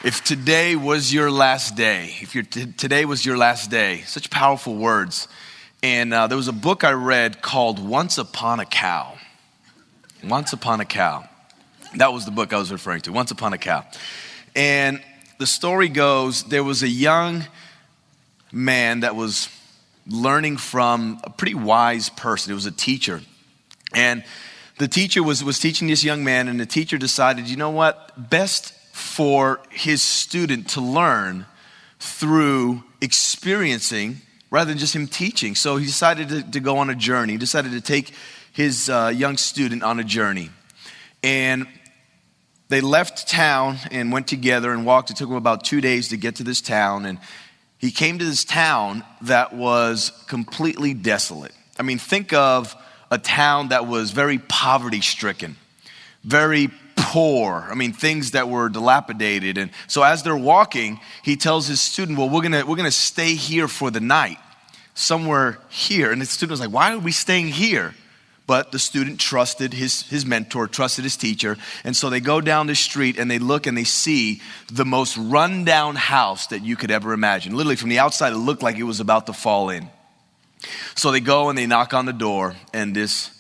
If today was your last day, today was your last day, such powerful words. And there was a book I read called Once Upon a Cow. Once Upon a Cow. That was the book I was referring to, Once Upon a Cow. And the story goes, there was a young man that was learning from a pretty wise person. It was a teacher. And the teacher was teaching this young man, and the teacher decided, you know what, best for his student to learn through experiencing rather than just him teaching. So he decided to go on a journey. He decided to take his young student on a journey. And they left town and went together and walked. It took him about 2 days to get to this town. And he came to this town that was completely desolate. I mean, think of a town that was very poverty-stricken, very poor. I mean, things that were dilapidated. And so as they're walking, he tells his student, well, we're gonna stay here for the night, somewhere here. And the student was like, why are we staying here? But the student trusted his mentor, trusted his teacher. And so they go down the street and they look and they see the most rundown house that you could ever imagine. Literally from the outside, it looked like it was about to fall in. So they go and they knock on the door, and this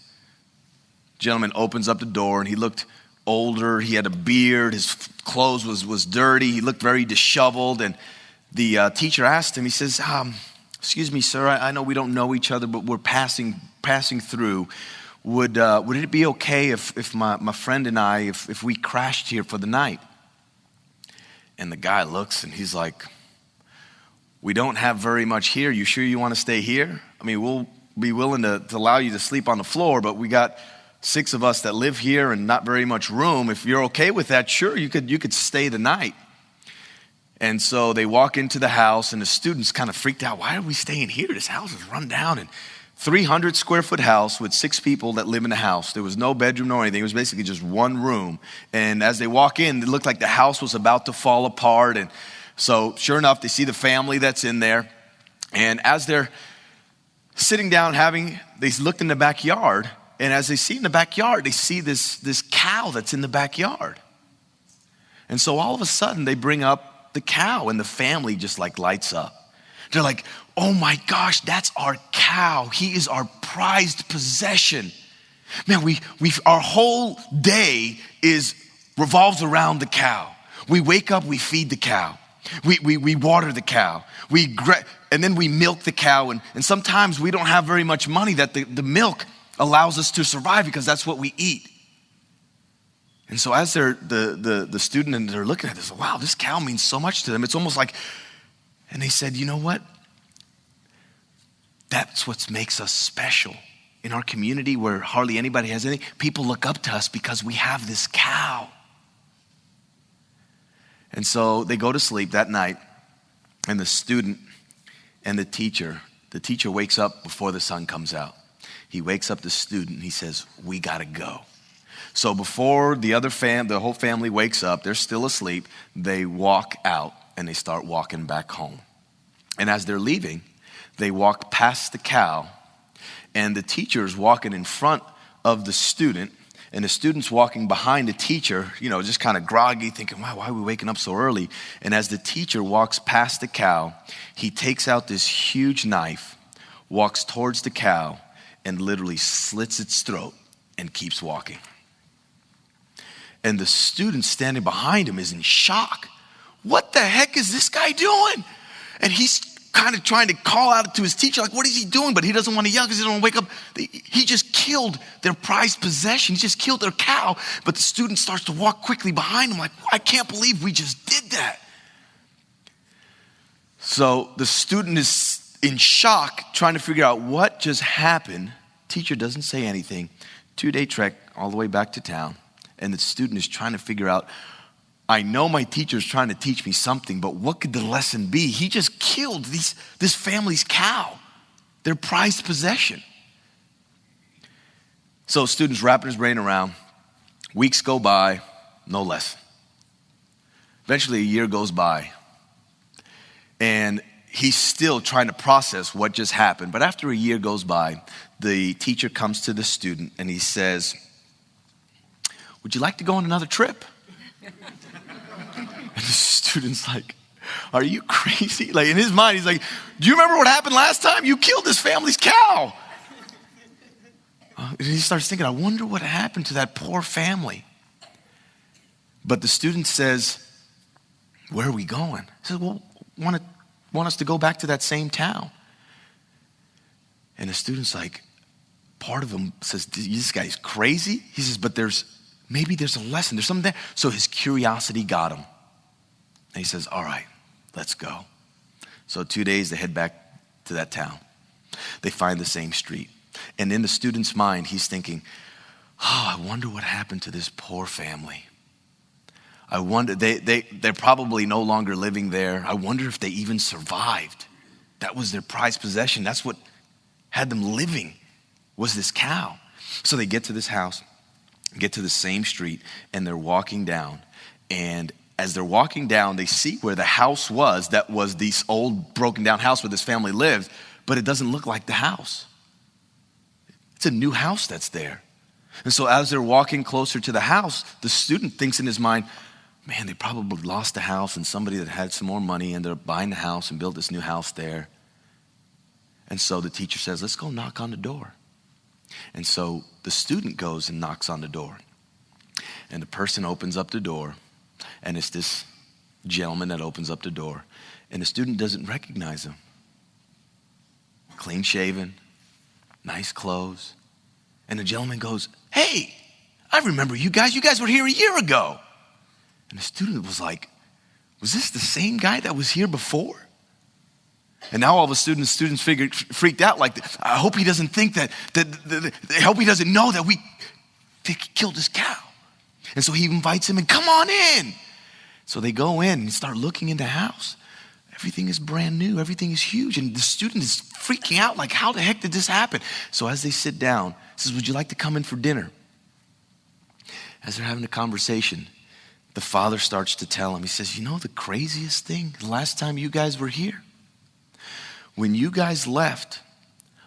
gentleman opens up the door, and he looked older. He had a beard. His clothes was dirty. He looked very disheveled. And the teacher asked him, he says, excuse me, sir, I know we don't know each other, but we're passing through. Would it be okay if my friend and I, if we crashed here for the night? And the guy looks and he's like, we don't have very much here. You sure you want to stay here? I mean, we'll be willing to allow you to sleep on the floor, but we got 6 of us that live here and not very much room. If you're okay with that, sure, you could stay the night. And so they walk into the house, and the students kind of freaked out. Why are we staying here? This house is run down. And 300 square foot house with 6 people that live in the house. There was no bedroom nor anything. It was basically just one room. And as they walk in, it looked like the house was about to fall apart. And so sure enough, they see the family that's in there. And as they're sitting down they looked in the backyard. And as they see in the backyard, they see this cow that's in the backyard. And so all of a sudden, they bring up the cow, and the family just like lights up. They're like, oh my gosh, that's our cow. He is our prized possession. Man, our whole day revolves around the cow. We wake up, we feed the cow. We water the cow. And then we milk the cow. And sometimes we don't have very much money that the milk allows us to survive because that's what we eat. And so as the student and they're looking at this, wow, this cow means so much to them. It's almost like, and they said, you know what? That's what makes us special. In our community where hardly anybody has anything, people look up to us because we have this cow. And so they go to sleep that night, and the student and the teacher wakes up before the sun comes out. He wakes up the student, and he says, we gotta go. So before the whole family wakes up, they're still asleep, they walk out and they start walking back home. And as they're leaving, they walk past the cow, and the teacher's walking in front of the student, and the student's walking behind the teacher, just kind of groggy, thinking, wow, why are we waking up so early? And as the teacher walks past the cow, he takes out this huge knife, walks towards the cow, and literally slits its throat and keeps walking. And the student standing behind him is in shock. What the heck is this guy doing? And he's kind of trying to call out to his teacher, like, what is he doing? But he doesn't want to yell because he doesn't want to wake up. He just killed their prized possession. He just killed their cow. But the student starts to walk quickly behind him, like, I can't believe we just did that. So the student is in shock, trying to figure out what just happened. Teacher doesn't say anything. 2-day trek all the way back to town. And the student is trying to figure out, I know my teacher's trying to teach me something, but what could the lesson be? He just killed this family's cow, their prized possession. So student's wrapping his brain around. Weeks go by, no lesson. Eventually a year goes by, and he's still trying to process what just happened. But after a year goes by, the teacher comes to the student and he says, would you like to go on another trip? And the student's like, are you crazy? Like in his mind, he's like, do you remember what happened last time? You killed this family's cow. And he starts thinking, I wonder what happened to that poor family. But the student says, where are we going? He says, well, want us to go back to that same town. And the student's like, part of him says, this guy's crazy. He says, but maybe there's a lesson. There's something there. So his curiosity got him. And he says, all right, let's go. So 2 days they head back to that town. They find the same street. And in the student's mind, he's thinking, oh, I wonder what happened to this poor family. I wonder, they're probably no longer living there. I wonder if they even survived. That was their prized possession. That's what had them living, was this cow. So they get to this house, get to the same street, and they're walking down. And as they're walking down, they see where the house was. That was this old broken down house where this family lived, but it doesn't look like the house. It's a new house that's there. And so as they're walking closer to the house, the student thinks in his mind, man, they probably lost the house and somebody that had some more money and they're buying the house and built this new house there. And so the teacher says, let's go knock on the door. And so the student goes and knocks on the door. And the person opens up the door, and it's this gentleman that opens up the door. And the student doesn't recognize him. Clean shaven, nice clothes. And the gentleman goes, hey, I remember you guys. You guys were here a year ago. And the student was like, was this the same guy that was here before? And now all of a sudden, the students freaked out like, I hope he doesn't think I hope he doesn't know that we killed this cow. And so he invites him and come on in. So they go in and start looking in the house. Everything is brand new. Everything is huge. And the student is freaking out like, how the heck did this happen? So as they sit down, he says, would you like to come in for dinner? As they're having a conversation, the father starts to tell him, he says, you know the craziest thing? The last time you guys were here, when you guys left,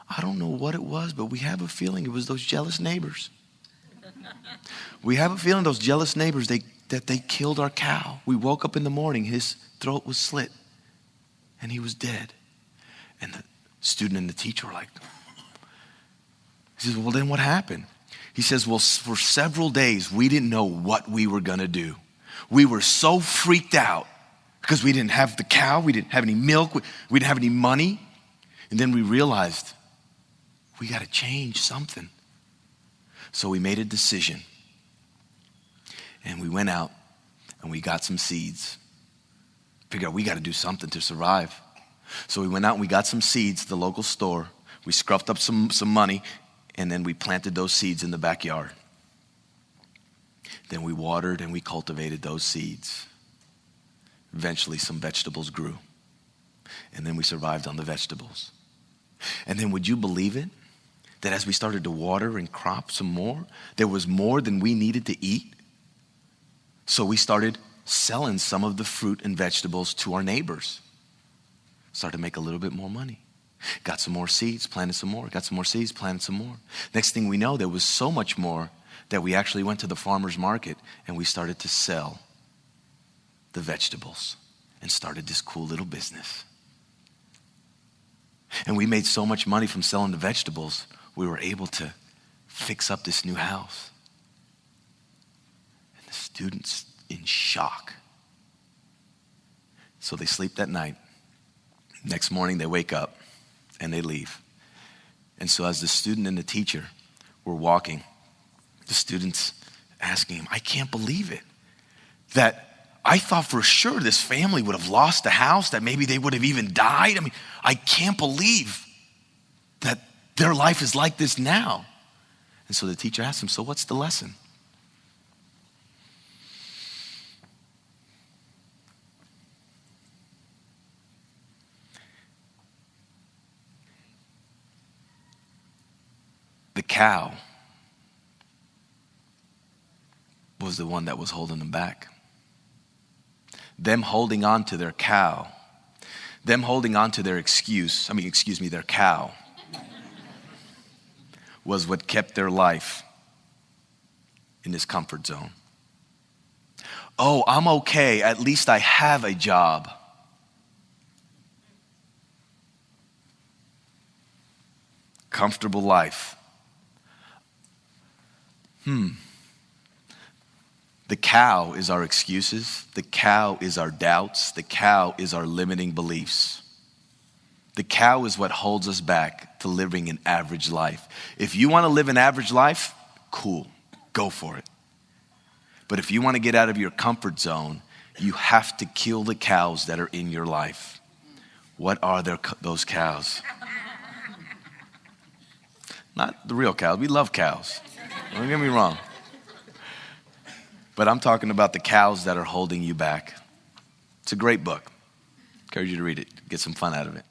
I don't know what it was, but we have a feeling it was those jealous neighbors. We have a feeling those jealous neighbors, that they killed our cow. We woke up in the morning, his throat was slit, and he was dead. And the student and the teacher were like, he says, well, then what happened? He says, well, for several days, we didn't know what we were going to do. We were so freaked out because we didn't have the cow, we didn't have any milk, we didn't have any money. And then we realized we got to change something. So we made a decision. And we went out and we got some seeds. Figured out we got to do something to survive. So we went out and we got some seeds at the local store. We scruffed up some money, and then we planted those seeds in the backyard. Then we watered and we cultivated those seeds. Eventually some vegetables grew. And then we survived on the vegetables. And then would you believe it? That as we started to water and crop some more, there was more than we needed to eat. So we started selling some of the fruit and vegetables to our neighbors. Started to make a little bit more money. Got some more seeds, planted some more. Got some more seeds, planted some more. Next thing we know, there was so much more that we actually went to the farmer's market and we started to sell the vegetables and started this cool little business. And we made so much money from selling the vegetables, we were able to fix up this new house. And the students in shock. So they sleep that night. Next morning they wake up and they leave. And so as the student and the teacher were walking, the student's asking him, I can't believe it. That I thought for sure this family would have lost the house, that maybe they would have even died. I mean, I can't believe that their life is like this now. And so the teacher asked him, so what's the lesson? The cow was the one that was holding them back. Them holding on to their cow, them holding on to their their cow, was what kept their life in this comfort zone. Oh, I'm okay. At least I have a job. Comfortable life. The cow is our excuses. The cow is our doubts. The cow is our limiting beliefs. The cow is what holds us back to living an average life. If you want to live an average life, cool, go for it. But if you want to get out of your comfort zone, you have to kill the cows that are in your life. What are those cows? Not the real cows. We love cows. Don't get me wrong. But I'm talking about the cows that are holding you back. It's a great book. I encourage you to read it. Get some fun out of it.